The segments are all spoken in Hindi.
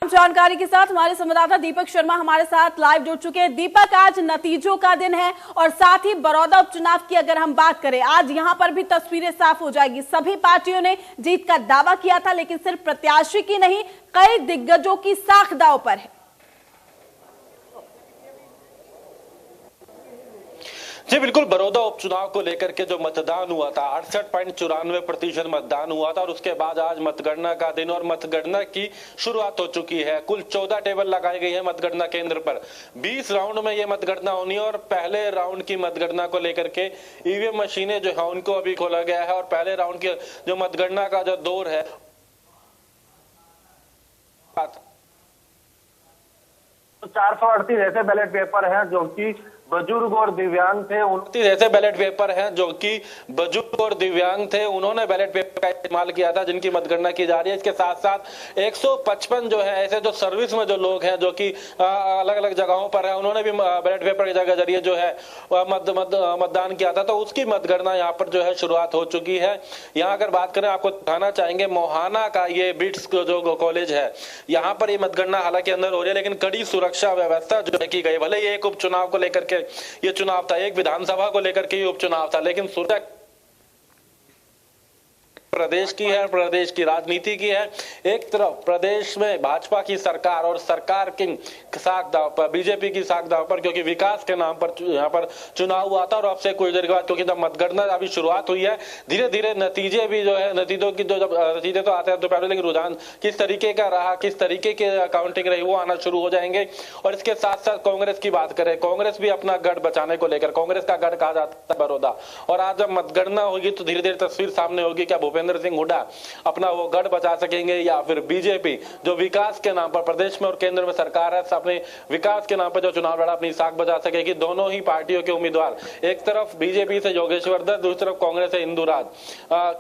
जानकारी के साथ हमारे संवाददाता दीपक शर्मा हमारे साथ लाइव जुड़ चुके हैं। दीपक, आज नतीजों का दिन है और साथ ही बड़ौदा उपचुनाव की अगर हम बात करें, आज यहां पर भी तस्वीरें साफ हो जाएगी। सभी पार्टियों ने जीत का दावा किया था, लेकिन सिर्फ प्रत्याशी की नहीं, कई दिग्गजों की साख दांव पर है। जी बिल्कुल, बड़ौदा उपचुनाव को लेकर के जो मतदान हुआ था 68.94% मतदान हुआ था और उसके बाद आज मतगणना का दिन और मतगणना की शुरुआत हो चुकी है। कुल 14 टेबल लगाई गई है मतगणना केंद्र पर। 20 राउंड में ये मतगणना होनी है और पहले राउंड की मतगणना को लेकर के ईवीएम मशीनें जो है उनको अभी खोला गया है और पहले राउंड की जो मतगणना का जो दौर है 438 ऐसे बैलेट पेपर हैं जो कि बुजुर्ग और दिव्यांग थे। 29 ऐसे बैलेट पेपर हैं जो कि बुजुर्ग और दिव्यांग थे, उन्होंने बैलेट पेपर का इस्तेमाल किया था जिनकी मतगणना की जा रही है। इसके साथ साथ 155 जो है ऐसे जो सर्विस में जो लोग हैं जो कि अलग अलग जगहों पर है, उन्होंने भी बैलेट पेपर के जरिए जो है मतदान किया था, तो उसकी मतगणना यहाँ पर जो है शुरुआत हो चुकी है। यहाँ अगर बात करें, आपको दिखाना चाहेंगे मोहाना का ये बिट्स जो कॉलेज है, यहाँ पर ये मतगणना हालांकि अंदर हो रही है लेकिन कड़ी सुरक्षा व्यवस्था जो है की गई। भले ये एक उपचुनाव को लेकर के ये चुनाव था, एक विधानसभा को लेकर के ये उपचुनाव था, लेकिन सुरक्षा प्रदेश की है, प्रदेश की राजनीति की है। एक तरफ प्रदेश में भाजपा की सरकार और सरकार की साख दांव पर, बीजेपी की साख दांव पर, क्योंकि विकास के नाम पर यहाँ पर चुनाव हुआ था और अब से कुछ देर के बाद क्योंकि जब मतगणना अभी शुरुआत हुई है, धीरे धीरे नतीजे भी जो है, नतीजों की जो जब नतीजे तो आते हैं तो पहले, लेकिन रुझान किस तरीके का रहा, किस तरीके की काउंटिंग रही, वो आना शुरू हो जाएंगे। और इसके साथ साथ कांग्रेस की बात करें, कांग्रेस भी अपना गढ़ बचाने को लेकर, कांग्रेस का गढ़ कहा जाता है बड़ौदा, और आज जब मतगणना होगी तो धीरे धीरे तस्वीर सामने होगी क्या भूपेंद्र सिंह हुड्डा अपना वो गढ़ बचा सकेंगे या फिर बीजेपी जो विकास के नाम पर प्रदेश में और केंद्र में सरकार है, अपने विकास के नाम पर जो चुनाव लड़ा अपनी साख बचा सकेगी। दोनों ही पार्टियों के उम्मीदवार, एक तरफ बीजेपी से योगेश्वर दत्त, दूसरी तरफ कांग्रेस से इंदुराज,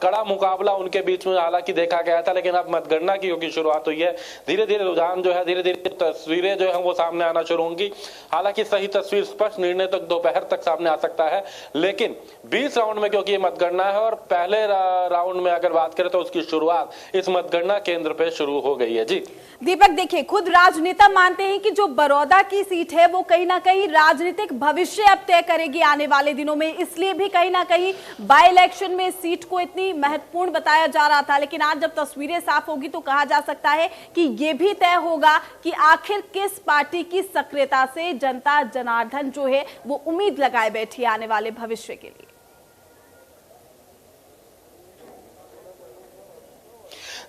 कड़ा मुकाबला उनके बीच में हालांकि देखा गया था, लेकिन अब मतगणना की क्योंकि शुरुआत हुई है, धीरे धीरे रुझान जो है, धीरे धीरे तस्वीरें जो है वो सामने आना शुरू होंगी। हालांकि सही तस्वीर, स्पष्ट निर्णय तक दोपहर तक सामने आ सकता है, लेकिन 20 राउंड में क्योंकि ये मतगणना है और पहले राउंड में अगर बात करें तो उसकी शुरुआत इस मतगणना केंद्र पे शुरू हो गई है। जी दीपक, देखिए, खुद राजनेता मानते हैं कि जो बड़ौदा की सीट है वो कहीं ना कहीं राजनीतिक भविष्य अब तय करेगी आने वाले दिनों में, इसलिए भी कहीं ना कहीं बाय इलेक्शन में इस सीट को इतनी महत्वपूर्ण बताया जा रहा था। लेकिन आज जब तस्वीरें साफ होगी तो कहा जा सकता है कि ये भी तय होगा कि आखिर किस पार्टी की सक्रियता से जनता जनार्दन जो है वो उम्मीद लगाए बैठी आने वाले भविष्य के लिए।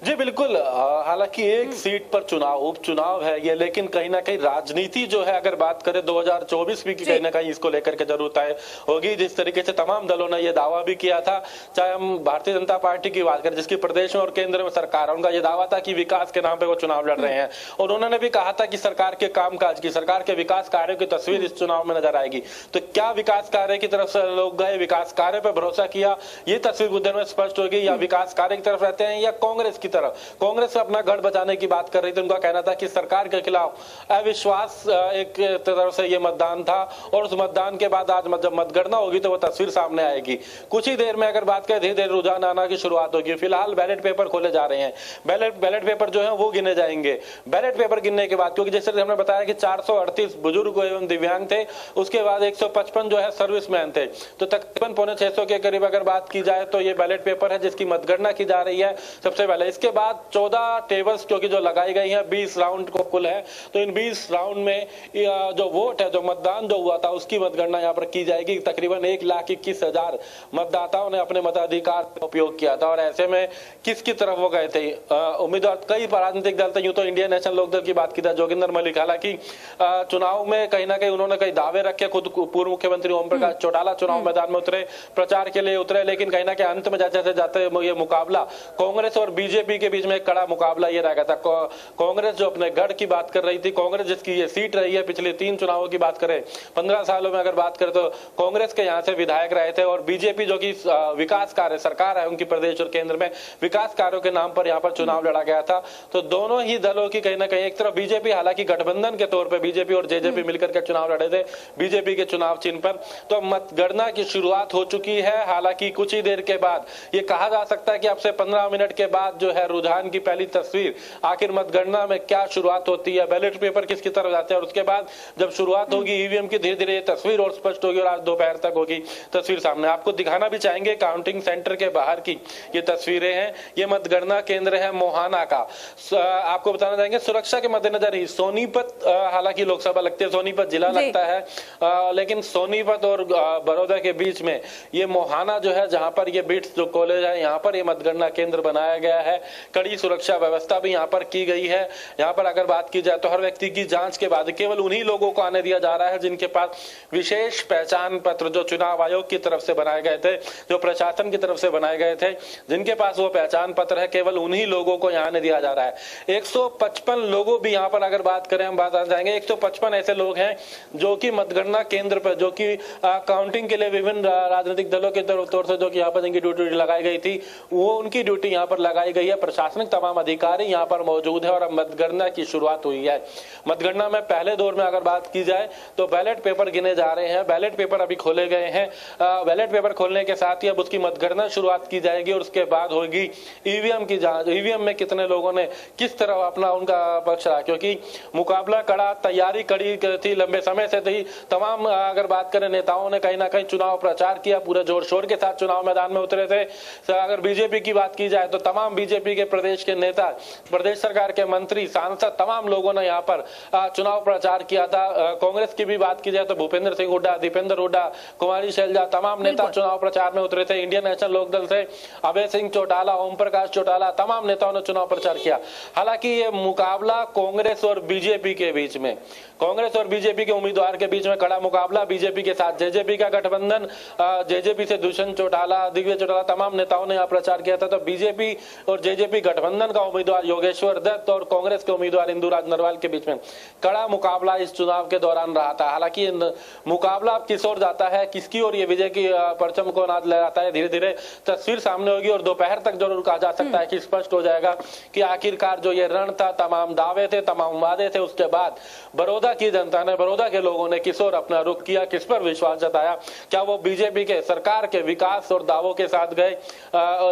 जी बिल्कुल, हालांकि एक सीट पर चुनाव, उपचुनाव है ये, लेकिन कहीं ना कहीं राजनीति जो है अगर बात करें 2024 भी की कहीं ना कहीं इसको लेकर के जरूर तय होगी। जिस तरीके से तमाम दलों ने ये दावा भी किया था, चाहे हम भारतीय जनता पार्टी की बात करें जिसकी प्रदेश में और केंद्र में सरकार है, उनका ये दावा था कि विकास के नाम पे वो चुनाव लड़ रहे हैं और उन्होंने भी कहा था कि सरकार के कामकाज की, सरकार के विकास कार्यों की तस्वीर इस चुनाव में नजर आएगी। तो क्या विकास कार्य की तरफ से लोग गए, विकास कार्य पर भरोसा किया, ये तस्वीर कुछ देर में स्पष्ट होगी, या विकास कार्य की तरफ रहते हैं या कांग्रेस की तरफ। कांग्रेस अपना गढ़ बचाने की बात कर रही थी, उनका कहना था कि सरकार के खिलाफ अविश्वास एक तरफ से ये मतदान था और उस मतदान के बाद आज जब मतगणना होगी तो वो तस्वीर सामने आएगी। कुछ ही देर में अगर बात करें, धीरे धीरे रुझान आना की शुरुआत होगी। फिलहाल बैलेट पेपर खोले जा रहे हैं, बैलेट पेपर जो है वो गिने जाएंगे। बैलेट पेपर गिनने के बाद, क्योंकि जैसे हमने बताया कि 438 बुजुर्ग एवं दिव्यांग थे, उसके बाद 155 जो है सर्विसमैन थे, तो तकरीबन 650 के करीब अगर बात की जाए तो ये बैलेट पेपर है जिसकी मतगणना की जा रही है सबसे पहले। इसके बाद 14 टेबल्स क्योंकि जो लगाई गई हैं, 20 राउंड को कुल है, तो इन 20 राउंड में जो वोट है, जो मतदान जो हुआ था उसकी मतगणना यहाँ पर की जाएगी। तकरीबन 1,21,000 मतदाताओं ने अपने मताधिकार का उपयोग किया था और ऐसे में किसकी तरफ वो गए थे उम्मीदवार, कई राजनीतिक दल थे। यूं तो इंडियन नेशनल लोकदल की बात की था, जोगिंदर मलिक, हालांकि चुनाव में कहीं ना कहीं उन्होंने कई दावे रखे, खुद पूर्व मुख्यमंत्री ओम प्रकाश चौटाला चुनाव मैदान में उतरे, प्रचार के लिए उतरे, लेकिन कहीं ना कहीं अंत में जैसे जाते ये मुकाबला कांग्रेस और बीजेपी के बीच में एक कड़ा मुकाबला ये रह गया था। कांग्रेस जो अपने गढ़ की बात कर रही थी, कांग्रेस जिसकी ये सीट रही है पिछले 3 चुनावों की बात करें, 15 सालों में अगर बात करें तो कांग्रेस के यहाँ से विधायक रहे थे और बीजेपी जो कि विकास कार्य सरकार है उनकी प्रदेश और केंद्र में, विकास कार्यों के नाम पर यहाँ पर चुनाव लड़ा गया था। तो दोनों ही दलों की कहीं ना कहीं, एक तरफ बीजेपी, हालांकि गठबंधन के तौर पर बीजेपी और जेजेपी मिलकर के चुनाव लड़े थे बीजेपी के चुनाव चिन्ह पर, तो मतगणना की शुरुआत हो चुकी है। हालांकि कुछ ही देर के बाद ये कहा जा सकता है कि अब से 15 मिनट के बाद जो है रुझान की पहली तस्वीर, आखिर मतगणना में क्या शुरुआत होती है, बैलेट पेपर किसकी तरफ जाते हैं और उसके बाद जब शुरुआत होगी ईवीएम की, धीरे धीरे ये तस्वीर और स्पष्ट होगी और आज दोपहर तक होगी तस्वीर सामने। आपको दिखाना भी चाहेंगे काउंटिंग सेंटर के बाहर की ये तस्वीरें हैं। ये मतगणना केंद्र है मोहाना का। आपको बताना चाहेंगे सुरक्षा के मद्देनजर ही सोनीपत, हालांकि लोकसभा लगती है, सोनीपत जिला लगता है, लेकिन सोनीपत और बड़ौदा के बीच में ये मोहाना जो है, जहां पर ये बिट्स जो कॉलेज है, यहाँ पर ये मतगणना केंद्र बनाया गया है। कड़ी सुरक्षा व्यवस्था भी यहाँ पर की गई है। यहाँ पर अगर बात की जाए तो हर व्यक्ति की जांच के बाद केवल उन्हीं लोगों को आने दिया जा रहा है जिनके पास विशेष पहचान पत्र जो चुनाव आयोग की तरफ से बनाए गए थे, जो प्रशासन की तरफ से बनाए गए थे, जिनके पास वो पहचान पत्र है, केवल उन्हीं लोगों को यहाँ आने दिया जा रहा है। 155 लोगों भी यहाँ पर अगर बात करें, हम बात आ जाएंगे, 155 ऐसे लोग हैं जो कि मतगणना केंद्र पर, जो कि काउंटिंग के लिए विभिन्न राजनीतिक दलों के तौर से जो कि यहाँ पर जिनकी ड्यूटी लगाई गई थी, वो उनकी ड्यूटी यहाँ पर लगाई गई है। प्रशासनिक तमाम अधिकारी यहाँ पर मौजूद है और अब मतगणना की शुरुआत हुई है। मतगणना में पहले दौर में अगर बात की जाए तो बैलेट पेपर गिने जा रहे हैं। बैलेट पेपर अभी खोले गए हैं। बैलेट पेपर खोलने के साथ ही अब उसकी मतगणना शुरुआत की जाएगी और उसके बाद होगी ईवीएम की जांच। ईवीएम में कितने लोगों ने किस तरह अपना उनका पक्ष रहा, क्योंकि मुकाबला कड़ा, तैयारी कड़ी थी, लंबे समय से थी। तमाम अगर बात करें नेताओं ने कहीं ना कहीं चुनाव प्रचार किया, पूरे जोर शोर के साथ चुनाव मैदान में उतरे थे। अगर बीजेपी की बात की जाए तो तमाम बीजेपी के प्रदेश के नेता, प्रदेश सरकार के मंत्री, सांसद, तमाम लोगों ने यहाँ पर चुनाव प्रचार किया था। कांग्रेस की भी बात की जाए तो भूपेंद्र सिंह हुड्डा, दीपेंद्र हुड्डा, कुमारी शैलजा, तमाम नेता चुनाव प्रचार में उतरे थे। इंडियन नेशनल लोकदल से अभय सिंह चौटाला, ओम प्रकाश चौटाला, तमाम नेताओं ने चुनाव प्रचार किया। हालांकि ये मुकाबला कांग्रेस और बीजेपी के बीच में, कांग्रेस और बीजेपी के उम्मीदवार के बीच में कड़ा मुकाबला, बीजेपी के साथ जेजेपी का गठबंधन, जेजेपी से दुष्यंत चौटाला, दिग्विजय चौटाला, तमाम नेताओं ने यहाँ प्रचार किया था। तो बीजेपी और जेजेपी गठबंधन का उम्मीदवार योगेश्वर दत्त और कांग्रेस के उम्मीदवार इंदुराज नरवाल के बीच में कड़ा मुकाबला इस चुनाव के दौरान रहा था। हालांकि मुकाबला अब किस ओर जाता है, किसकी ओर ये विजय की परचम को नाद लहराता है, धीरे धीरे तस्वीर सामने होगी और दोपहर तक जरूर कहा जा सकता है कि स्पष्ट हो जाएगा कि आखिरकार जो ये रण था, तमाम दावे थे, तमाम वादे थे, उसके बाद बड़ौदा की जनता ने, बड़ौदा के लोगों ने किस ओर अपना रुख किया, किस पर विश्वास जताया। क्या वो बीजेपी के सरकार के विकास और दावों के साथ गए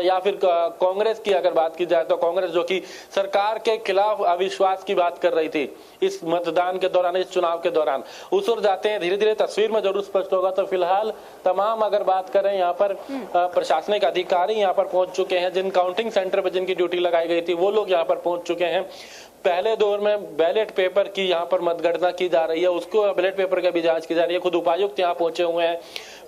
या फिर कांग्रेस की अगर बात की जाए तो कांग्रेस जो कि सरकार के खिलाफ अविश्वास की बात कर रही थी इस मतदान के दौरान, इस चुनाव के दौरान, उस ओर जाते हैं। धीरे धीरे तस्वीर में जरूर स्पष्ट होगा। तो फिलहाल तमाम अगर बात करें यहाँ पर प्रशासनिक अधिकारी यहाँ पर पहुंच चुके हैं, जिन काउंटिंग सेंटर पर जिनकी ड्यूटी लगाई गई थी वो लोग यहाँ पर पहुंच चुके हैं। पहले दौर में बैलेट पेपर की यहाँ पर मतगणना की जा रही है, उसको बैलेट पेपर का भी जांच की जा रही है। खुद उपायुक्त यहाँ पहुंचे हुए हैं।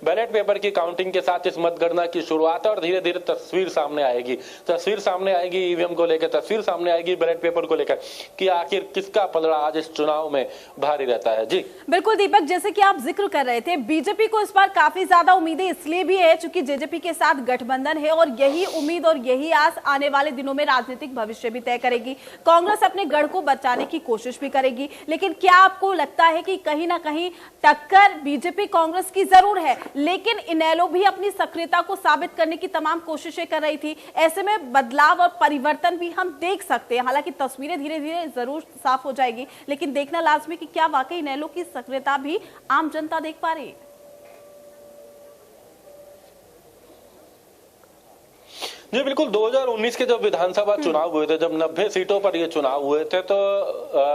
बैलेट पेपर की काउंटिंग के साथ इस मतगणना की शुरुआत है और धीरे धीरे तस्वीर सामने आएगी। तस्वीर सामने आएगी ईवीएम को लेकर, तस्वीर सामने आएगी बैलेट पेपर को लेकर कि आखिर किसका पलड़ा आज इस चुनाव में भारी रहता है। जी बिल्कुल दीपक, जैसे कि आप जिक्र कर रहे थे, बीजेपी को इस बार काफी ज्यादा उम्मीदें इसलिए भी है क्योंकि जेजेपी के साथ गठबंधन है और यही उम्मीद और यही आस आने वाले दिनों में राजनीतिक भविष्य भी तय करेगी। कांग्रेस अपने गढ़ को बचाने की कोशिश भी करेगी, लेकिन क्या आपको लगता है कि कहीं ना कहीं टक्कर बीजेपी कांग्रेस की जरूर है, लेकिन इनेलो भी अपनी सक्रियता को साबित करने की तमाम कोशिशें कर रही थी। ऐसे में बदलाव और परिवर्तन भी हम देख सकते हैं। हालांकि तस्वीरें धीरे धीरे जरूर साफ हो जाएगी, लेकिन देखना लाजमी कि क्या वाकई इनेलो की सक्रियता भी आम जनता देख पा रही है। जी बिल्कुल, 2019 के जब विधानसभा चुनाव हुए थे, जब 90 सीटों पर ये चुनाव हुए थे, तो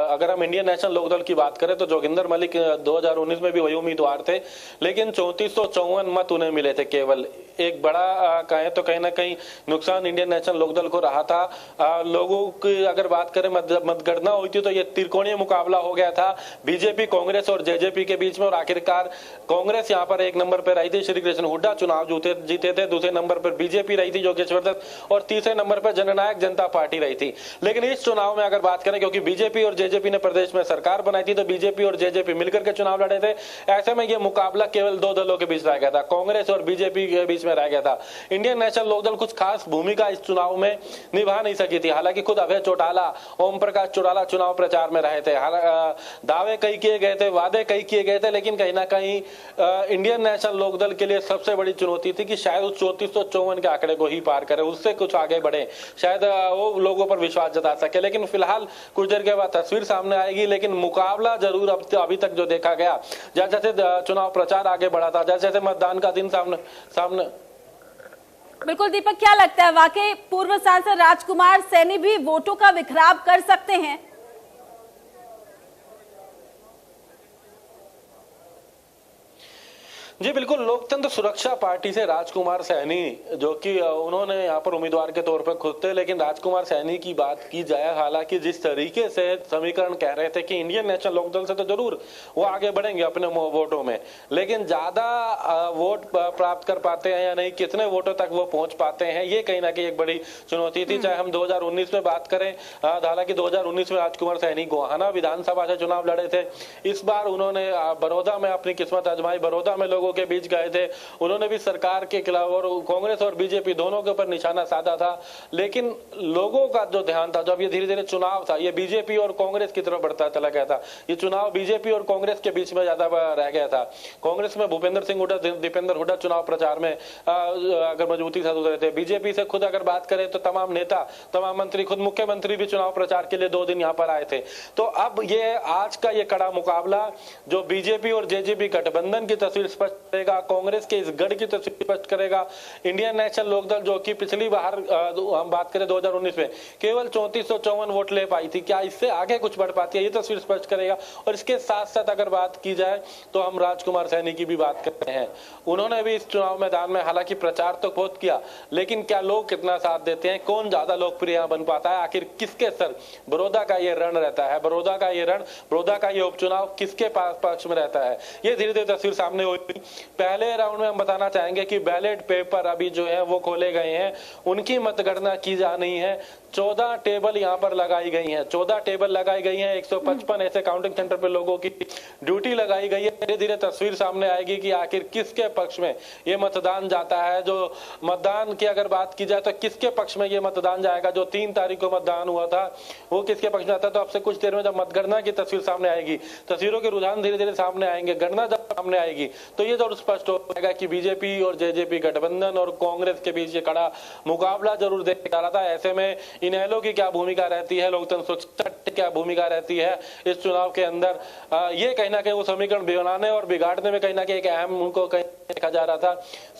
अगर हम इंडियन नेशनल लोकदल की बात करें तो जोगिंदर मलिक 2019 में भी वही उम्मीदवार थे, लेकिन 3454 मत उन्हें मिले थे केवल। एक बड़ा कहें तो कहीं ना कहीं नुकसान इंडियन नेशनल लोकदल को रहा था। लोगों की अगर बात करें, मतगणना हुई थी तो ये त्रिकोणीय मुकाबला हो गया था बीजेपी, कांग्रेस और जेजेपी के बीच में, और आखिरकार कांग्रेस यहाँ पर एक नंबर पर रही थी, श्री कृष्ण हुड्डा चुनाव जीते थे। दूसरे नंबर पर बीजेपी रही थी योगेश्वर दत्त, और तीसरे नंबर पर जननायक जनता पार्टी रही थी। लेकिन इस चुनाव में अगर बात करें, क्योंकि बीजेपी और जेजेपी ने प्रदेश में सरकार बनाई थी, तो बीजेपी और जेजेपी मिलकर के चुनाव लड़े थे। ऐसे में यह मुकाबला केवल दो दलों के बीच रह गया था, कांग्रेस और बीजेपी के बीच में रह गया था। इंडियन नेशनल लोकदल कुछ खास भूमिका इस चुनाव में निभा नहीं सकी थी। हालांकि खुद अभय चौटाला, ओम प्रकाश चौटाला चुनाव प्रचार में रहे थे। दावे कई किए गए थे, वादे कई किए गए थे, लेकिन कहीं ना कहीं इंडियन नेशनल लोकदल के लिए सबसे बड़ी चुनौती थी कि शायद उस 3454 के आंकड़े को ही पार करे, उससे कुछ आगे बढ़े, शायद वो लोगों पर विश्वास जता सके। लेकिन फिलहाल कुछ देर के बाद तस्वीर सामने आएगी, लेकिन मुकाबला जरूर अभी तक जो देखा गया, जैसे जैसे चुनाव प्रचार आगे बढ़ा था, जैसे जैसे मतदान का दिन सामने बिल्कुल दीपक, क्या लगता है वाकई पूर्व सांसद राजकुमार सैनी भी वोटों का विखराब कर सकते हैं? जी बिल्कुल, लोकतंत्र सुरक्षा पार्टी से राजकुमार सैनी, जो कि उन्होंने यहाँ पर उम्मीदवार के तौर पर खुद थे, लेकिन राजकुमार सैनी की बात की जाए, हालांकि जिस तरीके से समीकरण कह रहे थे कि इंडियन नेशनल लोकदल से तो जरूर वो आगे बढ़ेंगे अपने वोटों में, लेकिन ज्यादा वोट प्राप्त कर पाते हैं या नहीं, कितने वोटों तक वो पहुंच पाते हैं, ये कहीं ना कहीं एक बड़ी चुनौती थी। चाहे हम 2019 में बात करें, हालांकि 2019 में राजकुमार सैनी गोहाना विधानसभा से चुनाव लड़े थे। इस बार उन्होंने बड़ौदा में अपनी किस्मत आजमाई, बड़ौदा में लोगों के बीच गए थे, उन्होंने भी सरकार के खिलाफ और कांग्रेस और बीजेपी दोनों के ऊपर निशाना साधा था, लेकिन लोगों का जो ध्यान था, जब ये धीरे धीरे चुनाव था, ये बीजेपी और कांग्रेस की तरफ बढ़ता चला गया था। ये चुनाव बीजेपी और कांग्रेस के बीच में ज्यादा रह गया था। कांग्रेस में भूपेंद्र सिंह हुड्डा, दीपेंद्र हुड्डा चुनाव प्रचार में अगर मजबूती से उतरे थे। बीजेपी से खुद अगर बात करें तो तमाम नेता, तमाम मंत्री, खुद मुख्यमंत्री भी चुनाव प्रचार के लिए 2 दिन यहाँ पर आए थे। तो अब ये आज का ये कड़ा मुकाबला जो बीजेपी और जेजेपी गठबंधन की तस्वीर स्पष्ट करेगा, कांग्रेस के इस गढ़ की तस्वीर स्पष्ट करेगा, इंडियन नेशनल लोकदल जो कि पिछली बार हम बात करें 2019 में केवल 3454 वोट ले पाई थी, क्या इससे आगे कुछ बढ़ पाती है, ये तस्वीर स्पष्ट करेगा। और इसके साथ साथ अगर बात की जाए तो हम राजकुमार सैनी की भी बात करते हैं, उन्होंने भी इस चुनाव मैदान में हालांकि प्रचार तो बहुत किया, लेकिन क्या लोग कितना साथ देते हैं, कौन ज्यादा लोकप्रिय बन पाता है, आखिर किसके सर बड़ौदा का ये रण रहता है, बड़ौदा का ये रण, बड़ौदा का ये उपचुनाव किसके पक्ष में रहता है, ये धीरे धीरे तस्वीर सामने होगी। पहले राउंड में हम बताना चाहेंगे कि बैलेट पेपर अभी जो है वो खोले गए हैं, उनकी मतगणना की जा रही है। 14 टेबल यहाँ पर लगाई गई हैं, 14 टेबल लगाई गई हैं, 155 ऐसे काउंटिंग सेंटर पे लोगों की ड्यूटी लगाई गई है। धीरे धीरे तस्वीर सामने आएगी कि आखिर किसके पक्ष में ये मतदान जाता है। जो मतदान की अगर बात की जाए तो किसके पक्ष में ये मतदान जाएगा, जो 3 तारीख को मतदान हुआ था वो किसके पक्ष में आता है। तो अब से कुछ देर में जब मतगणना की तस्वीर सामने आएगी, तस्वीरों के रुझान धीरे धीरे सामने आएंगे, गणना जब सामने आएगी तो ये जरूर स्पष्ट हो जाएगा कि बीजेपी और जेजेपी गठबंधन और कांग्रेस के बीच ये कड़ा मुकाबला जरूर देखा जा रहा था। ऐसे में इनेलो की क्या भूमिका रहती है, लोकतंत्र सुरक्षा की क्या भूमिका रहती है इस चुनाव के अंदर, ये कहीं ना कहीं वो समीकरण बनाने और बिगाड़ने में कहीं ना कहीं एक अहम उनको कहीं देखा जा रहा था।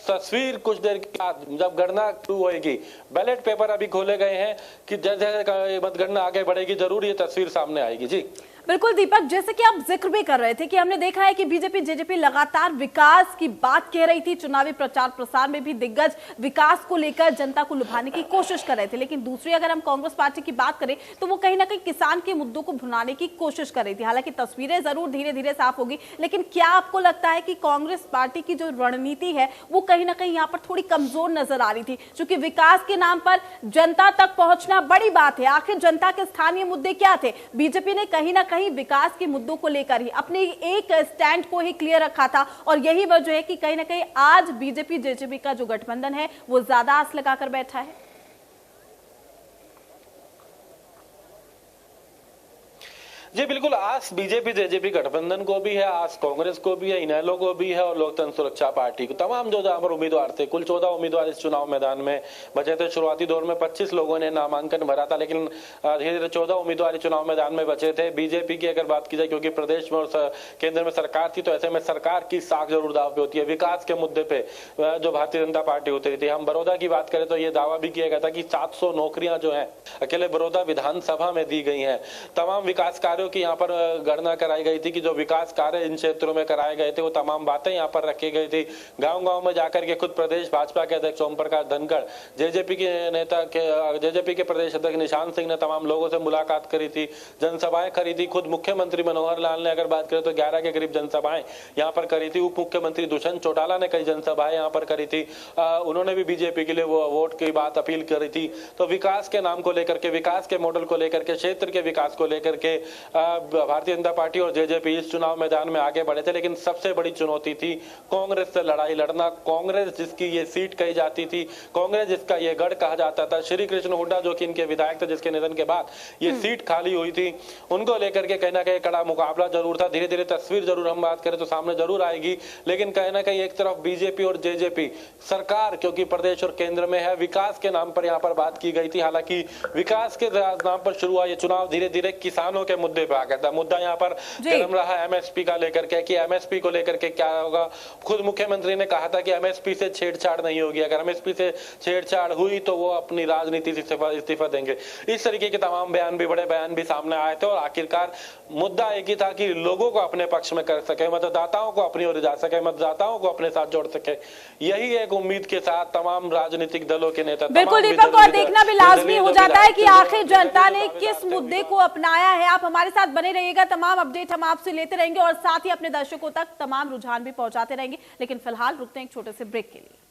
तस्वीर कुछ देर के बाद जब गणना शुरू होगी, बैलेट पेपर अभी खोले गए हैं कि जैसे मतगणना आगे बढ़ेगी जरूर ये तस्वीर सामने आएगी। जी बिल्कुल दीपक, जैसे कि आप जिक्र भी कर रहे थे कि हमने देखा है कि बीजेपी जेजेपी लगातार विकास की बात कह रही थी, चुनावी प्रचार प्रसार में भी दिग्गज विकास को लेकर जनता को लुभाने की कोशिश कर रहे थे, लेकिन दूसरी अगर हम कांग्रेस पार्टी की बात करें तो वो कहीं ना कहीं किसान के मुद्दों को भुनाने की कोशिश कर रही थी। हालांकि तस्वीरें जरूर धीरे धीरे साफ होगी, लेकिन क्या आपको लगता है कि कांग्रेस पार्टी की जो रणनीति है वो कहीं ना कहीं यहाँ पर थोड़ी कमजोर नजर आ रही थी? क्योंकि विकास के नाम पर जनता तक पहुंचना बड़ी बात है, आखिर जनता के स्थानीय मुद्दे क्या थे? बीजेपी ने कहीं ना कहीं विकास के मुद्दों को लेकर ही अपने एक स्टैंड को ही क्लियर रखा था, और यही वजह है कि कहीं ना कहीं आज बीजेपी जेजेपी का जो गठबंधन है वो ज्यादा आस लगाकर बैठा है। जी बिल्कुल, आस बीजेपी जेजेपी गठबंधन को भी है, आस कांग्रेस को भी है, इनेलो को भी है और लोकतंत्र सुरक्षा पार्टी को। तमाम जो जहां पर उम्मीदवार थे, कुल 14 उम्मीदवार इस चुनाव मैदान में बचे थे। शुरुआती दौर में 25 लोगों ने नामांकन भरा था, लेकिन धीरे धीरे 14 उम्मीदवार चुनाव मैदान में बचे थे। बीजेपी की अगर बात की जाए, क्योंकि प्रदेश में और केंद्र में सरकार थी, तो ऐसे में सरकार की साख जरूर दाव पे होती है। विकास के मुद्दे पे जो भारतीय जनता पार्टी उतरी थी, हम बड़ौदा की बात करें तो ये दावा भी किया गया था कि 700 नौकरियां जो है अकेले बड़ौदा विधानसभा में दी गई है। तमाम विकास कार्यों की यहाँ पर गणना कराई गई थी कि जो विकास कार्य इन क्षेत्रों में कराए गए थे वो तमाम बातें यहाँ पर रखी गई थी। गांव-गांव में जाकर के खुद प्रदेश भाजपा के अध्यक्ष ओम प्रकाश धनखड़, जेजेपी के प्रदेश अध्यक्ष निशांत सिंह ने तमाम लोगों से मुलाकात करी थी, जनसभाएं करी थी। खुद मुख्यमंत्री मनोहर लाल ने अगर बात करें तो 11 के करीब जनसभाएं यहाँ पर करी थी। उप मुख्यमंत्री दुष्यंत चौटाला ने कई जनसभाएं यहाँ पर करी थी। उन्होंने भी बीजेपी के लिए वो वोट की बात अपील करी थी। तो विकास के नाम को लेकर के, विकास के मॉडल को लेकर के, क्षेत्र के विकास को लेकर के भारतीय जनता पार्टी और जेजेपी इस चुनाव मैदान में आगे बढ़े थे। लेकिन सबसे बड़ी चुनौती थी कांग्रेस से लड़ाई लड़ना। कांग्रेस जिसकी ये सीट कही जाती थी, कांग्रेस जिसका ये गढ़ कहा जाता था, श्री कृष्ण हुड्डा जो कि इनके विधायक थे, जिसके निधन के बाद ये सीट खाली हुई थी, उनको लेकर के कहीं ना कहीं कड़ा मुकाबला जरूर था। धीरे धीरे तस्वीर जरूर हम बात करें तो सामने जरूर आएगी, लेकिन कहीं ना कहीं एक तरफ बीजेपी और जेजेपी सरकार, क्योंकि प्रदेश और केंद्र में है, विकास के नाम पर यहाँ पर बात की गई थी। हालांकि विकास के नाम पर शुरू हुआ ये चुनाव धीरे धीरे किसानों के मुद्दे मुद्दे पे आ गया था। मुद्दा यहाँ पर गर्म रहा एमएसपी का लेकर के कि एमएसपी को लेकर के क्या होगा। खुद मुख्यमंत्री ने कहा था कि एमएसपी से छेड़छाड़ नहीं होगी, अगर एमएसपी से छेड़छाड़ हुई तो वो अपनी राजनीति से इस्तीफा देंगे। इस तरीके के तमाम बयान भी, बड़े बयान भी सामने आए थे और आखिरकार मुद्दा एक ही था कि लोगों को अपने पक्ष में कर सके, मतदाताओं को अपनी ओर जा सके, मतदाताओं को अपने साथ जोड़ सके। यही एक उम्मीद के साथ तमाम राजनीतिक दलों के नेता, बिल्कुल दीपक, और देखना भी लाजमी हो जाता है कि आखिर जनता ने किस मुद्दे को अपनाया है। आप हमारे साथ बने रहिएगा, तमाम अपडेट हम आपसे लेते रहेंगे और साथ ही अपने दर्शकों तक तमाम रुझान भी पहुंचाते रहेंगे। लेकिन फिलहाल रुकते हैं एक छोटे से ब्रेक के लिए।